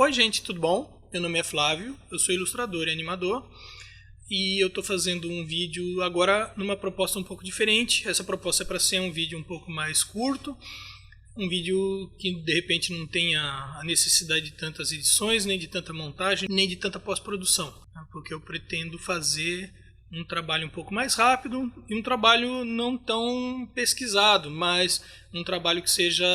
Oi gente, tudo bom? Meu nome é Flávio, eu sou ilustrador e animador e eu estou fazendo um vídeo agora numa proposta um pouco diferente. Essa proposta é para ser um vídeo um pouco mais curto, um vídeo que de repente não tenha a necessidade de tantas edições, nem de tanta montagem, nem de tanta pós-produção, porque eu pretendo fazer um trabalho um pouco mais rápido e um trabalho não tão pesquisado, mas um trabalho que seja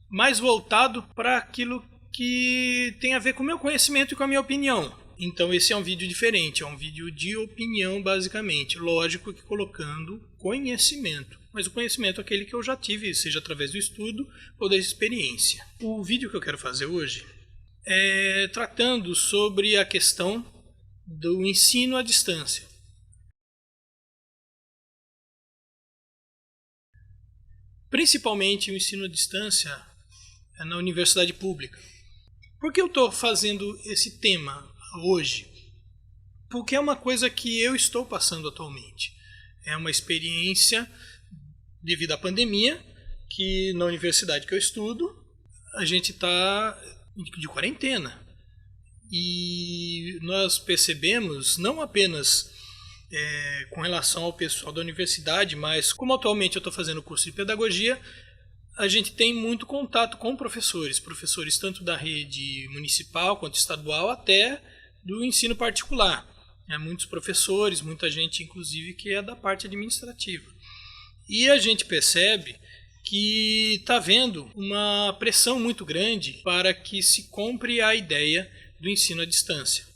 mais voltado para aquilo que tem a ver com o meu conhecimento e com a minha opinião. Então esse é um vídeo diferente, é um vídeo de opinião basicamente, lógico que colocando conhecimento, mas o conhecimento é aquele que eu já tive, seja através do estudo ou da experiência. O vídeo que eu quero fazer hoje é tratando sobre a questão do ensino à distância. Principalmente o ensino à distância na universidade pública. Por que eu estou fazendo esse tema hoje? Porque é uma coisa que eu estou passando atualmente. É uma experiência devido à pandemia, que na universidade que eu estudo, a gente está de quarentena. E nós percebemos, não apenas com relação ao pessoal da universidade, mas como atualmente eu estou fazendo o curso de pedagogia, a gente tem muito contato com professores tanto da rede municipal quanto estadual, até do ensino particular. Muitos professores, muita gente inclusive que é da parte administrativa. E a gente percebe que está havendo uma pressão muito grande para que se compre a ideia do ensino à distância.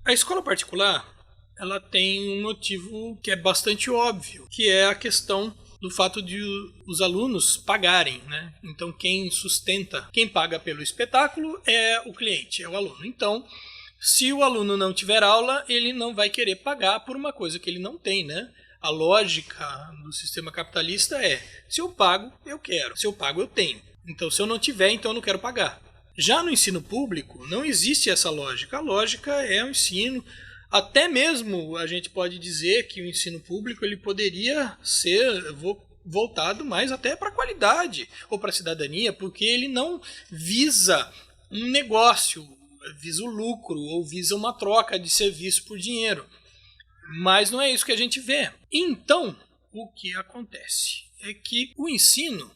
A escola particular ela tem um motivo que é bastante óbvio, que é a questão do fato de os alunos pagarem, né? Então quem sustenta, quem paga pelo espetáculo é o cliente, é o aluno. Então, se o aluno não tiver aula, ele não vai querer pagar por uma coisa que ele não tem, né? A lógica do sistema capitalista é: se eu pago, eu quero. Se eu pago, eu tenho. Então, se eu não tiver, então eu não quero pagar. Já no ensino público, não existe essa lógica. A lógica é o ensino. Até mesmo a gente pode dizer que o ensino público ele poderia ser voltado mais até para a qualidade ou para a cidadania, porque ele não visa um negócio, visa o lucro ou visa uma troca de serviço por dinheiro. Mas não é isso que a gente vê. Então, o que acontece é que o ensino,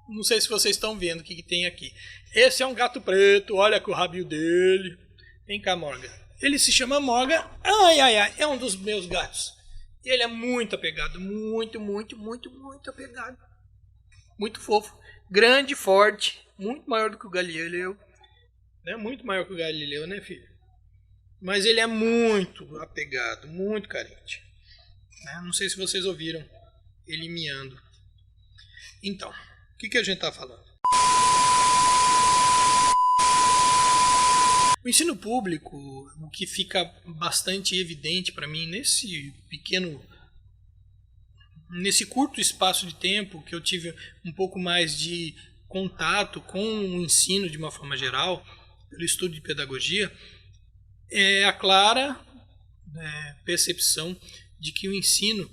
não sei se vocês estão vendo o que tem aqui. Esse é um gato preto, olha com o rabinho dele. Vem cá, Morgan. Ele se chama Morgan. Ai, ai, ai. É um dos meus gatos. E ele é muito apegado. Muito apegado. Muito fofo. Grande, forte. Muito maior do que o Galileu. É muito maior que o Galileu, né, filho? Mas ele é muito apegado. Muito carente. Não sei se vocês ouviram ele miando. Então, o que a gente está falando? O ensino público, o que fica bastante evidente para mim nesse curto espaço de tempo que eu tive um pouco mais de contato com o ensino de uma forma geral, pelo estudo de pedagogia, é a clara percepção de que o ensino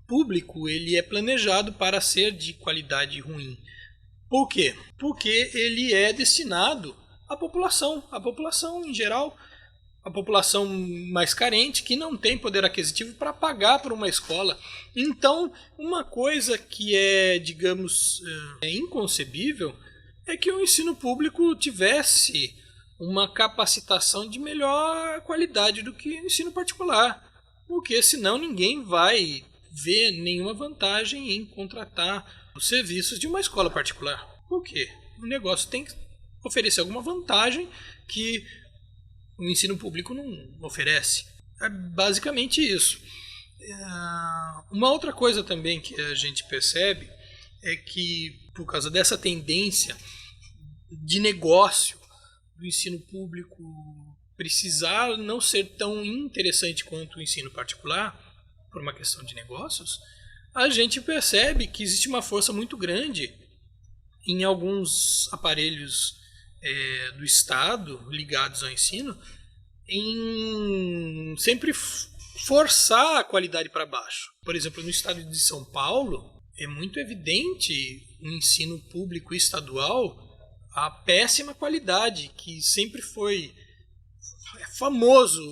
público ele é planejado para ser de qualidade ruim. Por quê? Porque ele é destinado a população em geral, a população mais carente que não tem poder aquisitivo para pagar por uma escola. Então, uma coisa que é, digamos, inconcebível é que o ensino público tivesse uma capacitação de melhor qualidade do que o ensino particular, porque senão ninguém vai ver nenhuma vantagem em contratar os serviços de uma escola particular. Por quê? O negócio tem que oferecer alguma vantagem que o ensino público não oferece. É basicamente isso. Uma outra coisa também que a gente percebe é que, por causa dessa tendência de negócio do ensino público precisar não ser tão interessante quanto o ensino particular, por uma questão de negócios, a gente percebe que existe uma força muito grande em alguns aparelhos do Estado ligados ao ensino em sempre forçar a qualidade para baixo. Por exemplo, no estado de São Paulo, é muito evidente o ensino público estadual a péssima qualidade, que sempre foi famoso.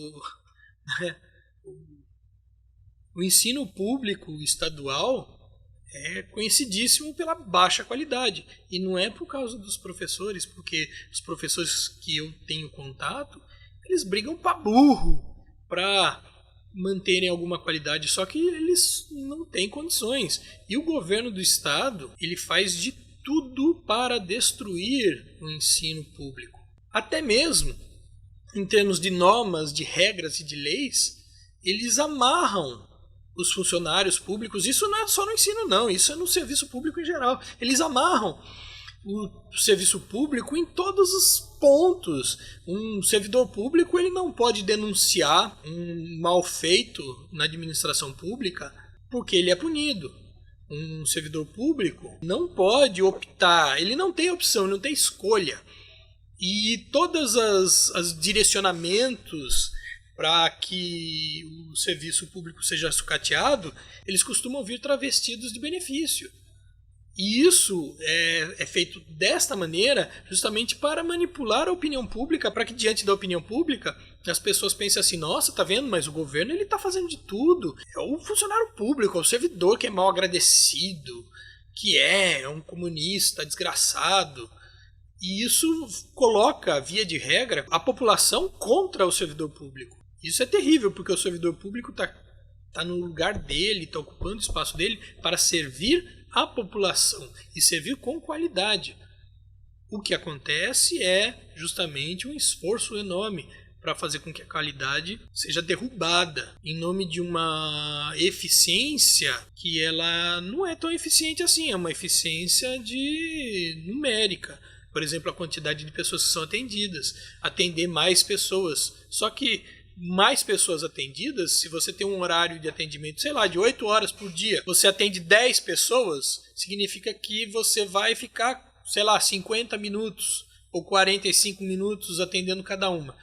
O ensino público estadual é conhecidíssimo pela baixa qualidade. E não é por causa dos professores, porque os professores que eu tenho contato, eles brigam para burro para manterem alguma qualidade, só que eles não têm condições. E o governo do estado, ele faz de tudo para destruir o ensino público. Até mesmo em termos de normas, de regras e de leis, eles amarram os funcionários públicos. Isso não é só no ensino, não, isso é no serviço público em geral. Eles amarram o serviço público em todos os pontos. Um servidor público, ele não pode denunciar um mal feito na administração pública porque ele é punido. Um servidor público não pode optar, ele não tem opção, não tem escolha. E todos os direcionamentos para que o serviço público seja sucateado, eles costumam vir travestidos de benefício. E isso é feito desta maneira justamente para manipular a opinião pública, para que diante da opinião pública as pessoas pensem assim: nossa, tá vendo, mas o governo ele tá fazendo de tudo. É o funcionário público, é o servidor que é mal agradecido, que é um comunista desgraçado. E isso coloca, via de regra, a população contra o servidor público. Isso é terrível, porque o servidor público tá no lugar dele, está ocupando o espaço dele para servir a população e servir com qualidade. O que acontece é justamente um esforço enorme para fazer com que a qualidade seja derrubada em nome de uma eficiência que ela não é tão eficiente assim, é uma eficiência numérica. Por exemplo, a quantidade de pessoas que são atendidas, atender mais pessoas. Só que mais pessoas atendidas, se você tem um horário de atendimento, sei lá, de 8 horas por dia, você atende 10 pessoas, significa que você vai ficar, sei lá, 50 minutos ou 45 minutos atendendo cada uma.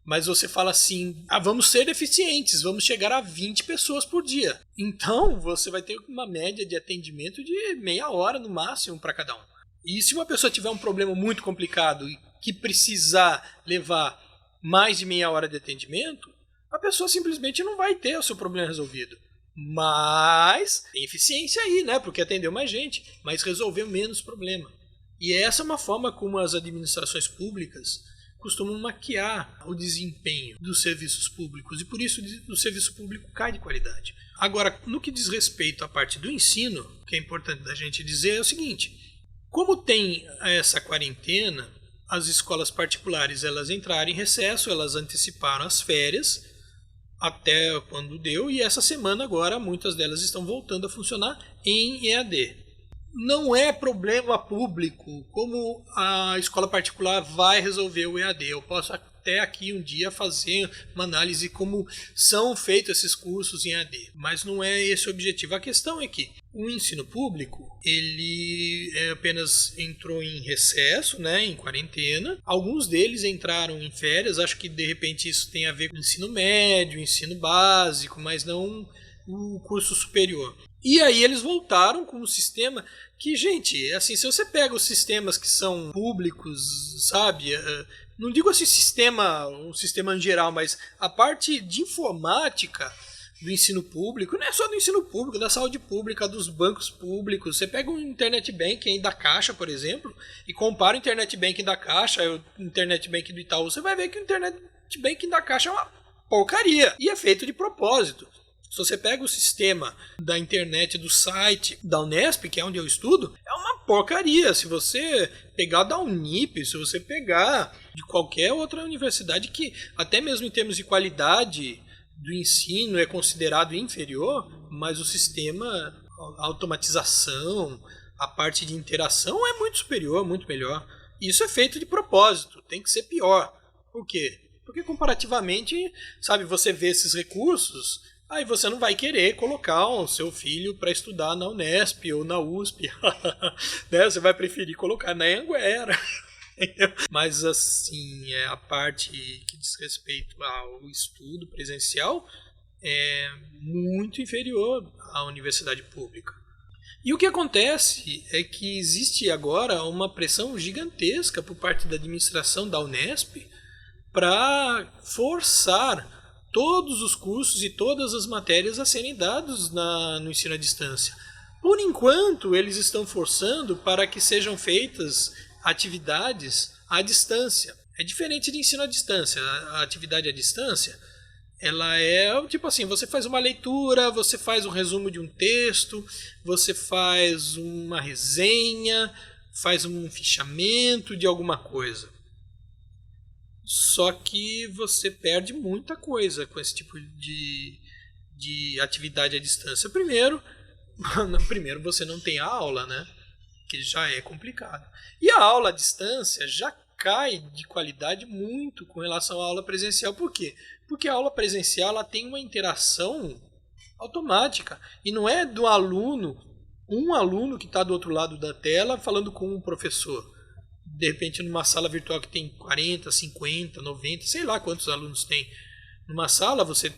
Mas você fala assim: vamos ser eficientes, vamos chegar a 20 pessoas por dia. Então, você vai ter uma média de atendimento de meia hora no máximo para cada um. E se uma pessoa tiver um problema muito complicado e que precisar levar mais de meia hora de atendimento, a pessoa simplesmente não vai ter o seu problema resolvido. Mas tem eficiência aí, né? Porque atendeu mais gente, mas resolveu menos problema. E essa é uma forma como as administrações públicas costumam maquiar o desempenho dos serviços públicos, e por isso o serviço público cai de qualidade. Agora, no que diz respeito à parte do ensino, o que é importante da gente dizer é o seguinte: como tem essa quarentena, as escolas particulares elas entraram em recesso, elas anteciparam as férias até quando deu, e essa semana agora muitas delas estão voltando a funcionar em EAD. Não é problema público como a escola particular vai resolver o EAD. Eu posso até aqui um dia fazer uma análise como são feitos esses cursos em EAD, mas não é esse o objetivo. A questão é que o ensino público ele apenas entrou em recesso, né, em quarentena. Alguns deles entraram em férias. Acho que de repente isso tem a ver com o ensino médio, ensino básico, mas não o curso superior. E aí eles voltaram com um sistema que, gente, assim, se você pega os sistemas que são públicos, sabe, não digo assim um sistema em geral, mas a parte de informática do ensino público, não é só do ensino público, da saúde pública, dos bancos públicos. Você pega o Internet Banking da Caixa, por exemplo, e compara o Internet Banking da Caixa e o Internet Banking do Itaú, você vai ver que o Internet Banking da Caixa é uma porcaria e é feito de propósito. Se você pega o sistema da internet do site da Unesp, que é onde eu estudo, é uma porcaria. Se você pegar da Unip, se você pegar de qualquer outra universidade que, até mesmo em termos de qualidade do ensino, é considerado inferior, mas o sistema, a automatização, a parte de interação é muito superior, muito melhor. Isso é feito de propósito, tem que ser pior. Por quê? Porque comparativamente, sabe, você vê esses recursos, aí você não vai querer colocar o seu filho para estudar na Unesp ou na USP. Né? Você vai preferir colocar na Anhanguera. Mas assim, a parte que diz respeito ao estudo presencial é muito inferior à universidade pública. E o que acontece é que existe agora uma pressão gigantesca por parte da administração da Unesp para forçar todos os cursos e todas as matérias a serem dados no ensino à distância. Por enquanto, eles estão forçando para que sejam feitas atividades à distância. É diferente de ensino à distância. A atividade à distância, ela é tipo assim, você faz uma leitura, você faz um resumo de um texto, você faz uma resenha, faz um fichamento de alguma coisa. Só que você perde muita coisa com esse tipo de atividade à distância. Primeiro você não tem a aula, né? Que já é complicado. E a aula à distância já cai de qualidade muito com relação à aula presencial. Por quê? Porque a aula presencial ela tem uma interação automática. E não é do aluno, um aluno que está do outro lado da tela falando com um professor. De repente, numa sala virtual que tem 40, 50, 90, sei lá quantos alunos tem. Numa sala, você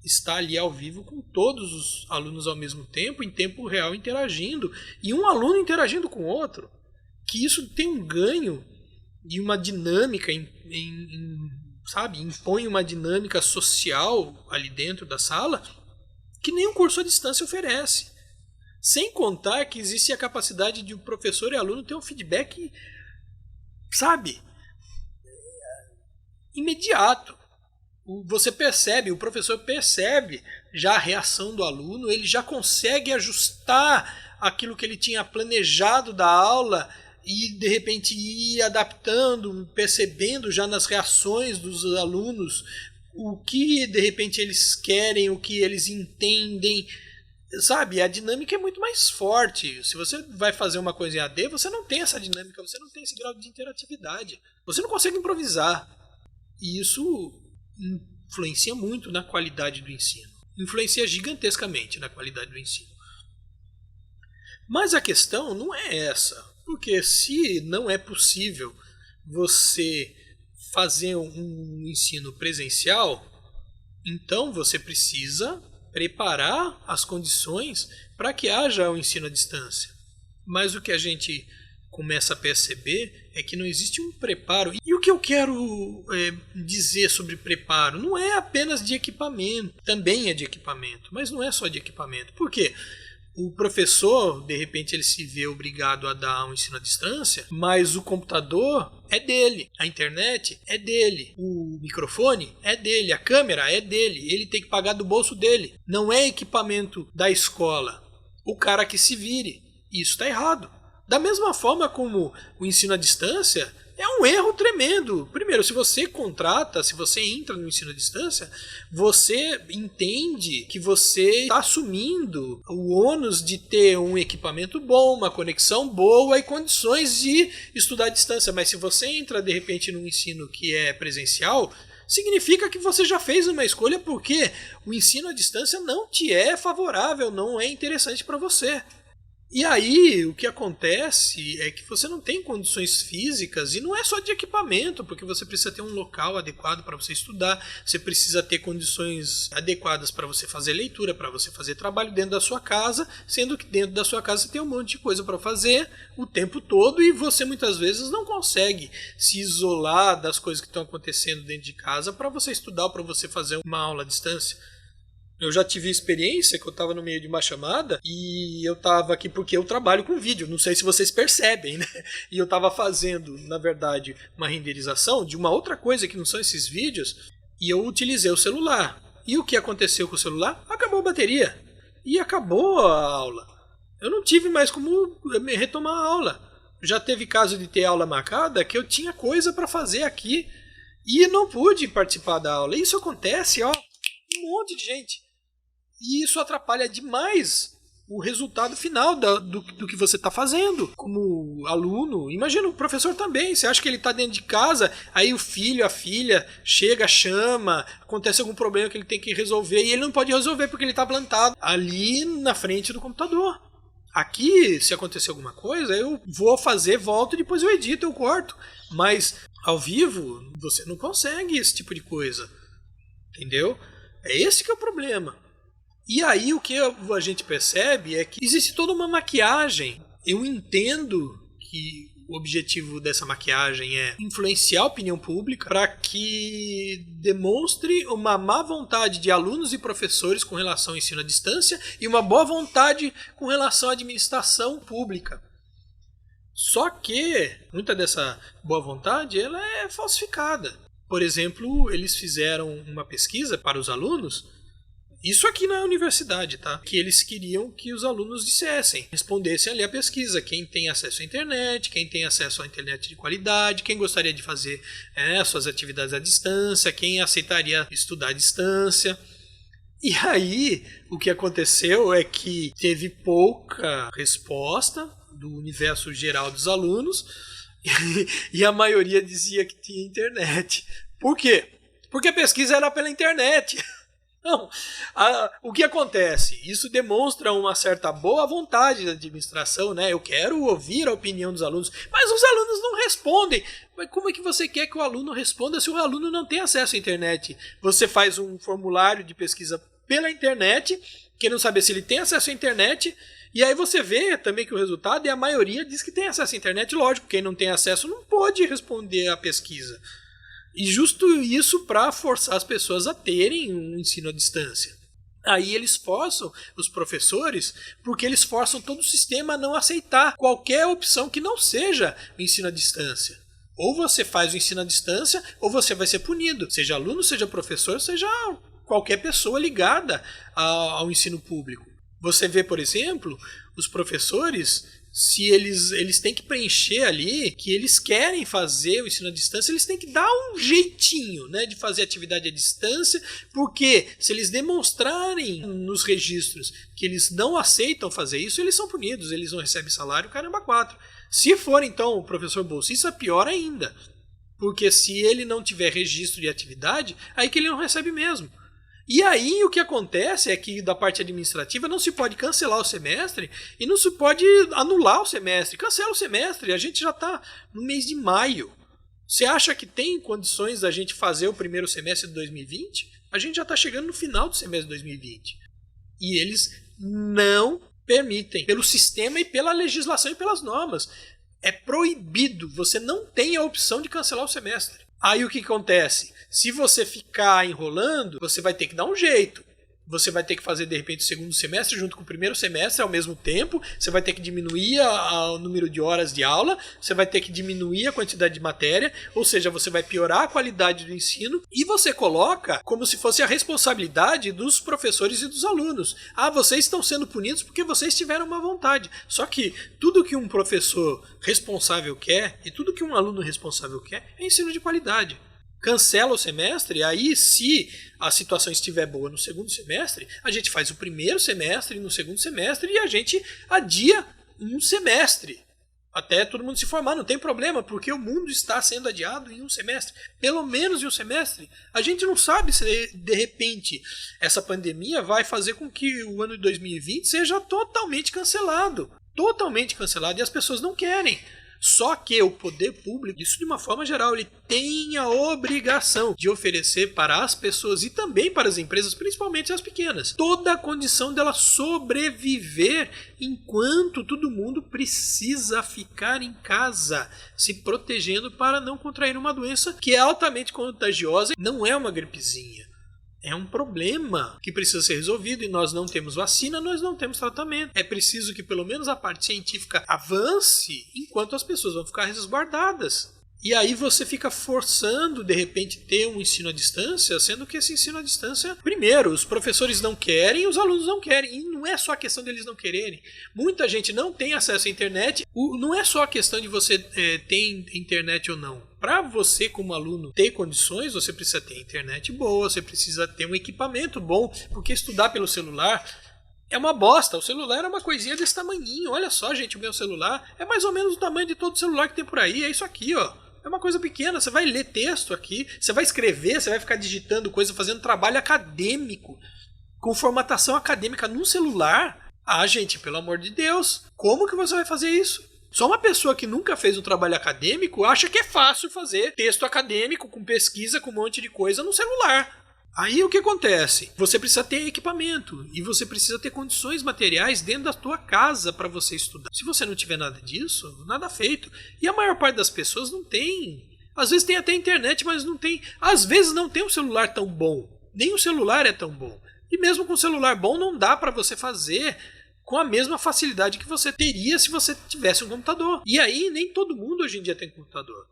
está ali ao vivo com todos os alunos ao mesmo tempo, em tempo real, interagindo. E um aluno interagindo com o outro. Que isso tem um ganho e uma dinâmica, sabe? Impõe uma dinâmica social ali dentro da sala que nenhum curso à distância oferece. Sem contar que existe a capacidade de o professor e aluno ter um feedback, sabe, imediato. Você percebe, o professor percebe já a reação do aluno, ele já consegue ajustar aquilo que ele tinha planejado da aula e de repente ir adaptando, percebendo já nas reações dos alunos o que de repente eles querem, o que eles entendem. Sabe, a dinâmica é muito mais forte. Se você vai fazer uma coisa em AD, você não tem essa dinâmica, você não tem esse grau de interatividade. Você não consegue improvisar. E isso influencia muito na qualidade do ensino. Influencia gigantescamente na qualidade do ensino. Mas a questão não é essa. Porque se não é possível você fazer um ensino presencial, então você precisa preparar as condições para que haja o ensino à distância. Mas o que a gente começa a perceber é que não existe um preparo. E o que eu quero dizer sobre preparo não é apenas de equipamento, também é de equipamento, mas não é só de equipamento. Por quê? O professor, de repente, ele se vê obrigado a dar um ensino à distância, mas o computador é dele, a internet é dele, o microfone é dele, a câmera é dele, ele tem que pagar do bolso dele. Não é equipamento da escola. O cara que se vire. Isso está errado. Da mesma forma como o ensino à distância é um erro tremendo. Primeiro, se você contrata, se você entra no ensino à distância, você entende que você está assumindo o ônus de ter um equipamento bom, uma conexão boa e condições de estudar à distância. Mas se você entra, de repente, num ensino que é presencial, significa que você já fez uma escolha porque o ensino à distância não te é favorável, não é interessante para você. E aí, o que acontece é que você não tem condições físicas, e não é só de equipamento, porque você precisa ter um local adequado para você estudar, você precisa ter condições adequadas para você fazer leitura, para você fazer trabalho dentro da sua casa, sendo que dentro da sua casa você tem um monte de coisa para fazer o tempo todo, e você muitas vezes não consegue se isolar das coisas que estão acontecendo dentro de casa para você estudar ou para você fazer uma aula à distância. Eu já tive experiência que eu estava no meio de uma chamada e eu estava aqui porque eu trabalho com vídeo, não sei se vocês percebem, né? E eu estava fazendo, na verdade, uma renderização de uma outra coisa que não são esses vídeos e eu utilizei o celular. E o que aconteceu com o celular? Acabou a bateria e acabou a aula. Eu não tive mais como retomar a aula. Já teve caso de ter aula marcada que eu tinha coisa para fazer aqui e não pude participar da aula. Isso acontece, ó, um monte de gente. E isso atrapalha demais o resultado final do que você está fazendo como aluno. Imagina o professor também. Você acha que ele está dentro de casa, aí o filho, a filha chega, chama, acontece algum problema que ele tem que resolver e ele não pode resolver porque ele está plantado ali na frente do computador. Aqui, se acontecer alguma coisa, eu vou fazer, volto e depois eu edito, eu corto. Mas ao vivo, você não consegue esse tipo de coisa. Entendeu? É esse que é o problema. E aí o que a gente percebe é que existe toda uma maquiagem. Eu entendo que o objetivo dessa maquiagem é influenciar a opinião pública para que demonstre uma má vontade de alunos e professores com relação ao ensino à distância e uma boa vontade com relação à administração pública. Só que muita dessa boa vontade ela é falsificada. Por exemplo, eles fizeram uma pesquisa para os alunos. Isso aqui na universidade, tá? Que eles queriam que os alunos respondessem ali a pesquisa. Quem tem acesso à internet, quem tem acesso à internet de qualidade, quem gostaria de fazer suas atividades à distância, quem aceitaria estudar à distância. E aí, o que aconteceu é que teve pouca resposta do universo geral dos alunos e a maioria dizia que tinha internet. Por quê? Porque a pesquisa era pela internet. Não, o que acontece? Isso demonstra uma certa boa vontade da administração, né? Eu quero ouvir a opinião dos alunos, mas os alunos não respondem. Mas como é que você quer que o aluno responda se o aluno não tem acesso à internet? Você faz um formulário de pesquisa pela internet, querendo saber se ele tem acesso à internet, e aí você vê também que o resultado é a maioria diz que tem acesso à internet. Lógico, quem não tem acesso não pode responder à pesquisa. E justo isso para forçar as pessoas a terem um ensino à distância. Aí eles forçam os professores, porque eles forçam todo o sistema a não aceitar qualquer opção que não seja o ensino à distância. Ou você faz o ensino à distância, ou você vai ser punido. Seja aluno, seja professor, seja qualquer pessoa ligada ao ensino público. Você vê, por exemplo, os professores, se eles têm que preencher ali que eles querem fazer o ensino à distância, eles têm que dar um jeitinho, né, de fazer atividade à distância, porque se eles demonstrarem nos registros que eles não aceitam fazer isso, eles são punidos, eles não recebem salário, caramba, 4. Se for então o professor bolsista, pior ainda, porque se ele não tiver registro de atividade, aí que ele não recebe mesmo. E aí o que acontece é que da parte administrativa não se pode cancelar o semestre e não se pode anular o semestre. Cancela o semestre, a gente já está no mês de maio. Você acha que tem condições da gente fazer o primeiro semestre de 2020? A gente já está chegando no final do semestre de 2020. E eles não permitem, pelo sistema e pela legislação e pelas normas. É proibido, você não tem a opção de cancelar o semestre. Aí o que acontece? Se você ficar enrolando, você vai ter que dar um jeito. Você vai ter que fazer, de repente, o segundo semestre junto com o primeiro semestre ao mesmo tempo. Você vai ter que diminuir o número de horas de aula. Você vai ter que diminuir a quantidade de matéria. Ou seja, você vai piorar a qualidade do ensino. E você coloca como se fosse a responsabilidade dos professores e dos alunos. Ah, vocês estão sendo punidos porque vocês tiveram uma vontade. Só que tudo que um professor responsável quer e tudo que um aluno responsável quer é ensino de qualidade. Cancela o semestre, aí se a situação estiver boa no segundo semestre, a gente faz o primeiro semestre no segundo semestre e a gente adia um semestre. Até todo mundo se formar, não tem problema, porque o mundo está sendo adiado em um semestre. Pelo menos em um semestre. A gente não sabe se de repente essa pandemia vai fazer com que o ano de 2020 seja totalmente cancelado. Totalmente cancelado, e as pessoas não querem. Só que o poder público, isso de uma forma geral, ele tem a obrigação de oferecer para as pessoas e também para as empresas, principalmente as pequenas, toda a condição dela sobreviver enquanto todo mundo precisa ficar em casa, se protegendo para não contrair uma doença que é altamente contagiosa. Não é uma gripezinha. É um problema que precisa ser resolvido e nós não temos vacina, nós não temos tratamento. É preciso que pelo menos a parte científica avance enquanto as pessoas vão ficar resguardadas. E aí você fica forçando, de repente, ter um ensino à distância, sendo que esse ensino à distância, primeiro, os professores não querem e os alunos não querem. E não é só a questão deles não quererem. Muita gente não tem acesso à internet. Não é só a questão de você ter internet ou não. Para você, como aluno, ter condições, você precisa ter internet boa, você precisa ter um equipamento bom, porque estudar pelo celular é uma bosta. O celular é uma coisinha desse tamanhinho. Olha só, gente, o meu celular é mais ou menos o tamanho de todo celular que tem por aí. É isso aqui, ó. É uma coisa pequena. Você vai ler texto aqui, você vai escrever, você vai ficar digitando coisa, fazendo trabalho acadêmico, com formatação acadêmica num celular. Ah, gente, pelo amor de Deus, como que você vai fazer isso? Só uma pessoa que nunca fez um trabalho acadêmico acha que é fácil fazer texto acadêmico com pesquisa, com um monte de coisa no celular. Aí o que acontece? Você precisa ter equipamento e você precisa ter condições materiais dentro da tua casa para você estudar. Se você não tiver nada disso, nada feito. E a maior parte das pessoas não tem. Às vezes tem até internet, mas não tem. Às vezes não tem um celular tão bom. Nem o celular é tão bom. E mesmo com um celular bom não dá para você fazer com a mesma facilidade que você teria se você tivesse um computador. E aí nem todo mundo hoje em dia tem computador.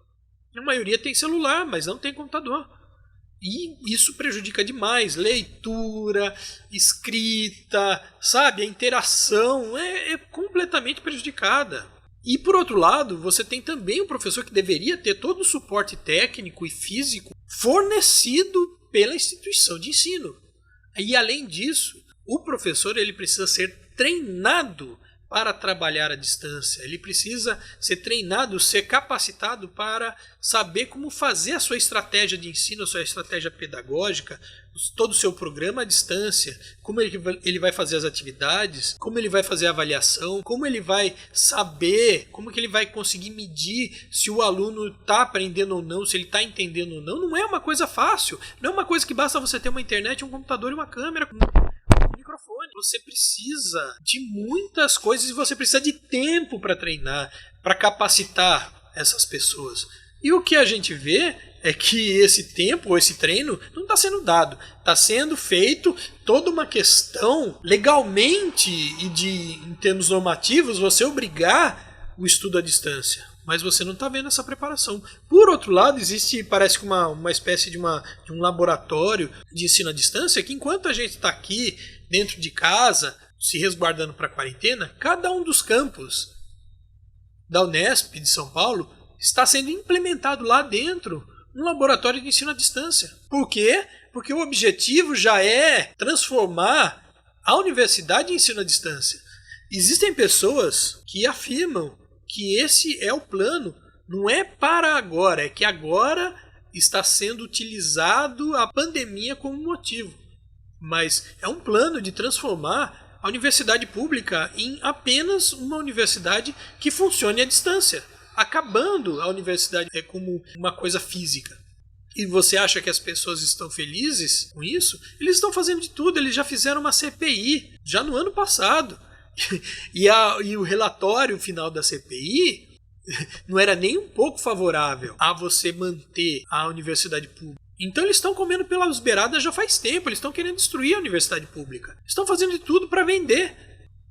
A maioria tem celular, mas não tem computador. E isso prejudica demais. Leitura, escrita, sabe? A interação é completamente prejudicada. E por outro lado, você tem também o professor que deveria ter todo o suporte técnico e físico fornecido pela instituição de ensino. E além disso, o professor ele precisa ser treinado para trabalhar à distância. Ele precisa ser treinado, ser capacitado para saber como fazer a sua estratégia de ensino, a sua estratégia pedagógica, todo o seu programa à distância, como ele vai fazer as atividades, como ele vai fazer a avaliação, como ele vai saber, como que ele vai conseguir medir se o aluno está aprendendo ou não, se ele está entendendo ou não. Não é uma coisa fácil, não é uma coisa que basta você ter uma internet, um computador e uma câmera, microfone. Você precisa de muitas coisas e você precisa de tempo para treinar, para capacitar essas pessoas. E o que a gente vê é que esse tempo, ou esse treino, não está sendo dado. Está sendo feito toda uma questão legalmente e em termos normativos, você obrigar o estudo à distância. Mas você não está vendo essa preparação. Por outro lado, existe, parece que uma espécie de um laboratório de ensino à distância, que enquanto a gente está aqui dentro de casa, se resguardando para a quarentena, cada um dos campos da Unesp de São Paulo está sendo implementado lá dentro um laboratório de ensino à distância. Por quê? Porque o objetivo já é transformar a universidade em ensino à distância. Existem pessoas que afirmam que esse é o plano, não é para agora, é que agora está sendo utilizado a pandemia como motivo. Mas é um plano de transformar a universidade pública em apenas uma universidade que funcione à distância, acabando a universidade como uma coisa física. E você acha que as pessoas estão felizes com isso? Eles estão fazendo de tudo, eles já fizeram uma CPI, já no ano passado. E o relatório final da CPI não era nem um pouco favorável a você manter a universidade pública. Então eles estão comendo pelas beiradas já faz tempo, eles estão querendo destruir a universidade pública. Estão fazendo de tudo para vender.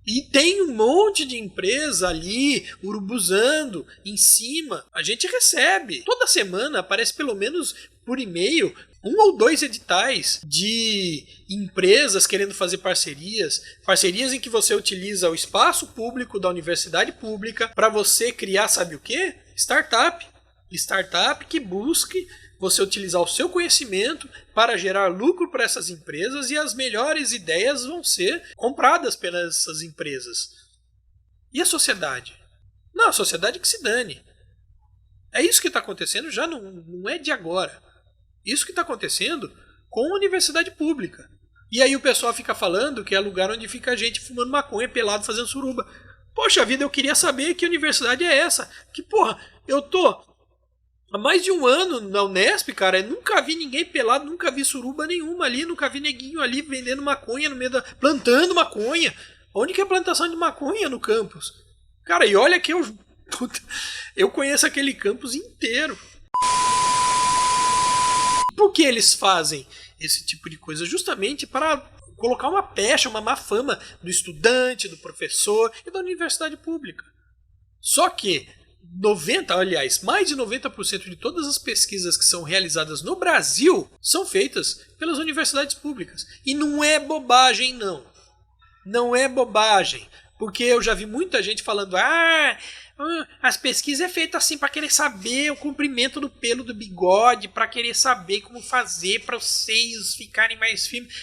E tem um monte de empresa ali, urubuzando, em cima. A gente recebe. Toda semana aparece pelo menos por e-mail 1 ou 2 editais de empresas querendo fazer parcerias. Parcerias em que você utiliza o espaço público da universidade pública para você criar, sabe o quê? Startup. Startup que busque você utilizar o seu conhecimento para gerar lucro para essas empresas e as melhores ideias vão ser compradas pelas essas empresas. E a sociedade? Não, a sociedade que se dane. É isso que está acontecendo, já não é de agora. Isso que está acontecendo com a universidade pública. E aí o pessoal fica falando que é lugar onde fica gente fumando maconha, pelado, fazendo suruba. Poxa vida, eu queria saber que universidade é essa. Que porra, eu tô há mais de um ano na Unesp, cara, eu nunca vi ninguém pelado, nunca vi suruba nenhuma ali, nunca vi neguinho ali vendendo maconha no meio plantando maconha. Onde que é a plantação de maconha no campus? Cara, e olha que eu conheço aquele campus inteiro. Por que eles fazem esse tipo de coisa? Justamente para colocar uma pecha, uma má fama do estudante, do professor e da universidade pública. Só que mais de 90% de todas as pesquisas que são realizadas no Brasil são feitas pelas universidades públicas. E não é bobagem, não. Não é bobagem. Porque eu já vi muita gente falando as pesquisas é feita assim para querer saber o comprimento do pelo do bigode, para querer saber como fazer para os seios ficarem mais firmes.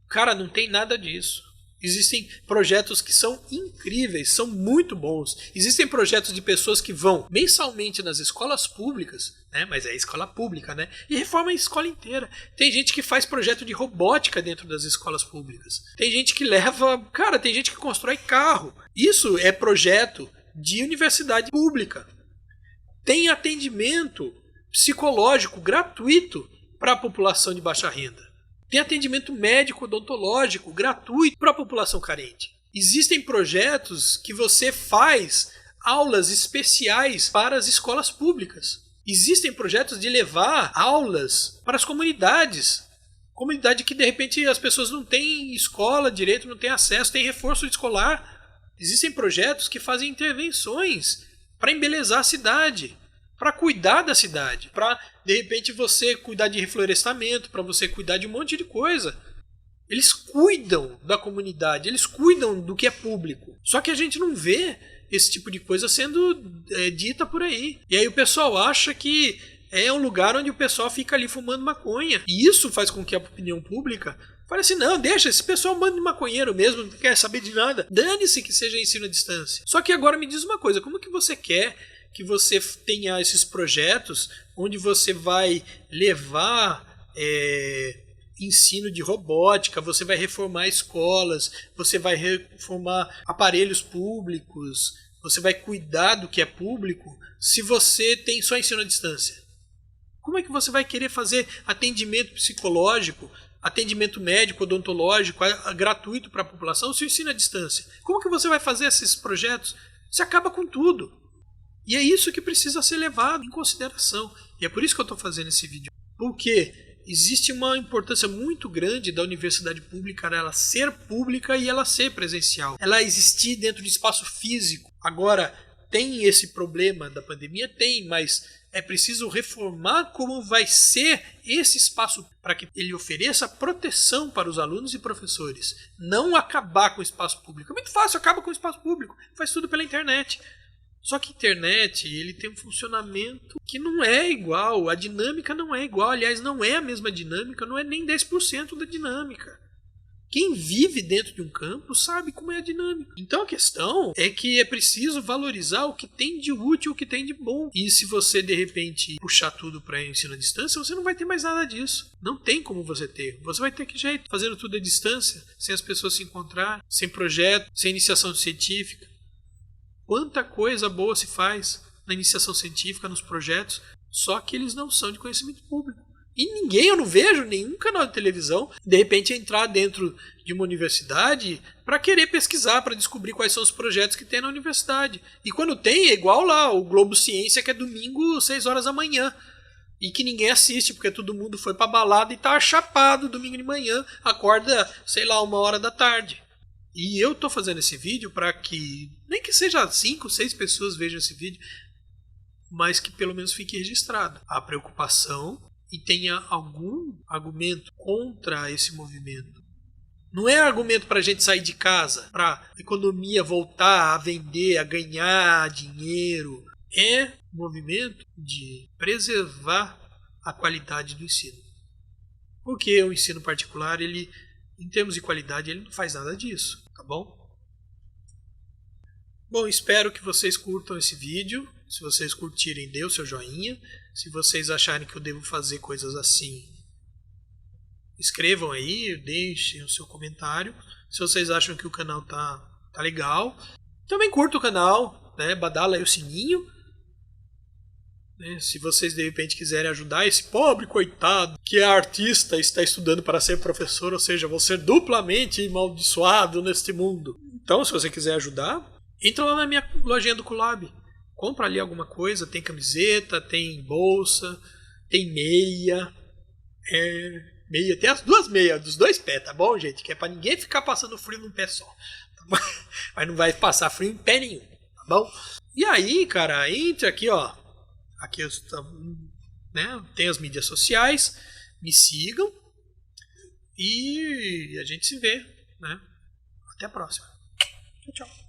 Cara, não tem nada disso. Existem projetos que são incríveis, são muito bons. Existem projetos de pessoas que vão mensalmente nas escolas públicas, né? Mas é escola pública, né? E reforma a escola inteira. Tem gente que faz projeto de robótica dentro das escolas públicas. Tem gente que leva... Cara, tem gente que constrói carro. Isso é projeto de universidade pública. Tem atendimento psicológico gratuito para a população de baixa renda. Tem atendimento médico odontológico gratuito para a população carente. Existem projetos que você faz aulas especiais para as escolas públicas. Existem projetos de levar aulas para as comunidades. Comunidade que de repente as pessoas não têm escola direito, não têm acesso, têm reforço escolar. Existem projetos que fazem intervenções para embelezar a cidade, para cuidar da cidade, para de repente você cuidar de reflorestamento, para você cuidar de um monte de coisa. Eles cuidam da comunidade, eles cuidam do que é público. Só que a gente não vê esse tipo de coisa sendo dita por aí. E aí o pessoal acha que é um lugar onde o pessoal fica ali fumando maconha. E isso faz com que a opinião pública fale assim, não, deixa, esse pessoal é um bando de maconheiro mesmo, não quer saber de nada. Dane-se que seja ensino à distância. Só que agora me diz uma coisa, como que você quer que você tenha esses projetos onde você vai levar ensino de robótica, você vai reformar escolas, você vai reformar aparelhos públicos, você vai cuidar do que é público, se você tem só ensino à distância? Como é que você vai querer fazer atendimento psicológico, atendimento médico, odontológico, gratuito para a população, se o ensino à distância? Como que você vai fazer esses projetos? Você acaba com tudo. E é isso que precisa ser levado em consideração. E é por isso que eu estou fazendo esse vídeo. Porque existe uma importância muito grande da universidade pública, ela ser pública e ela ser presencial. Ela existir dentro de espaço físico. Agora, tem esse problema da pandemia? Tem, mas é preciso reformar como vai ser esse espaço para que ele ofereça proteção para os alunos e professores. Não acabar com o espaço público. É muito fácil, acaba com o espaço público. Faz tudo pela internet. Só que a internet ele tem um funcionamento que não é igual, a dinâmica não é igual, aliás, não é a mesma dinâmica, não é nem 10% da dinâmica. Quem vive dentro de um campus sabe como é a dinâmica. Então a questão é que é preciso valorizar o que tem de útil, o que tem de bom. E se você de repente puxar tudo para ensino à distância, você não vai ter mais nada disso. Não tem como você ter. Você vai ter que jeito, fazendo tudo à distância, sem as pessoas se encontrar, sem projeto, sem iniciação científica. Quanta coisa boa se faz na iniciação científica, nos projetos, só que eles não são de conhecimento público. E ninguém, eu não vejo nenhum canal de televisão, de repente, entrar dentro de uma universidade para querer pesquisar, para descobrir quais são os projetos que tem na universidade. E quando tem, é igual lá, o Globo Ciência, que é domingo, 6 horas da manhã. E que ninguém assiste, porque todo mundo foi para balada e tá chapado domingo de manhã, acorda, sei lá, 1h da tarde. E eu tô fazendo esse vídeo para que, nem que seja 5, 6 pessoas vejam esse vídeo, mas que pelo menos fique registrado a preocupação e tenha algum argumento contra esse movimento. Não é argumento para a gente sair de casa, para a economia voltar a vender, a ganhar dinheiro. É um movimento de preservar a qualidade do ensino. Porque o ensino particular, ele, em termos de qualidade, ele não faz nada disso, tá bom? Bom, espero que vocês curtam esse vídeo. Se vocês curtirem, dê o seu joinha. Se vocês acharem que eu devo fazer coisas assim, escrevam aí, deixem o seu comentário. Se vocês acham que o canal tá legal, também curta o canal, né? Badala aí o sininho. Né? Se vocês de repente quiserem ajudar esse pobre coitado que é artista e está estudando para ser professor, ou seja, vou ser duplamente amaldiçoado neste mundo. Então, se você quiser ajudar, entra lá na minha lojinha do Colab. Compra ali alguma coisa, tem camiseta, tem bolsa, tem meia. Meia, tem as duas meias, dos dois pés, tá bom, gente? Que é pra ninguém ficar passando frio num pé só. Tá, mas não vai passar frio em pé nenhum, tá bom? E aí, cara, entre aqui, ó. Aqui eu, né, tem as mídias sociais, me sigam. E a gente se vê, né? Até a próxima. Tchau, tchau.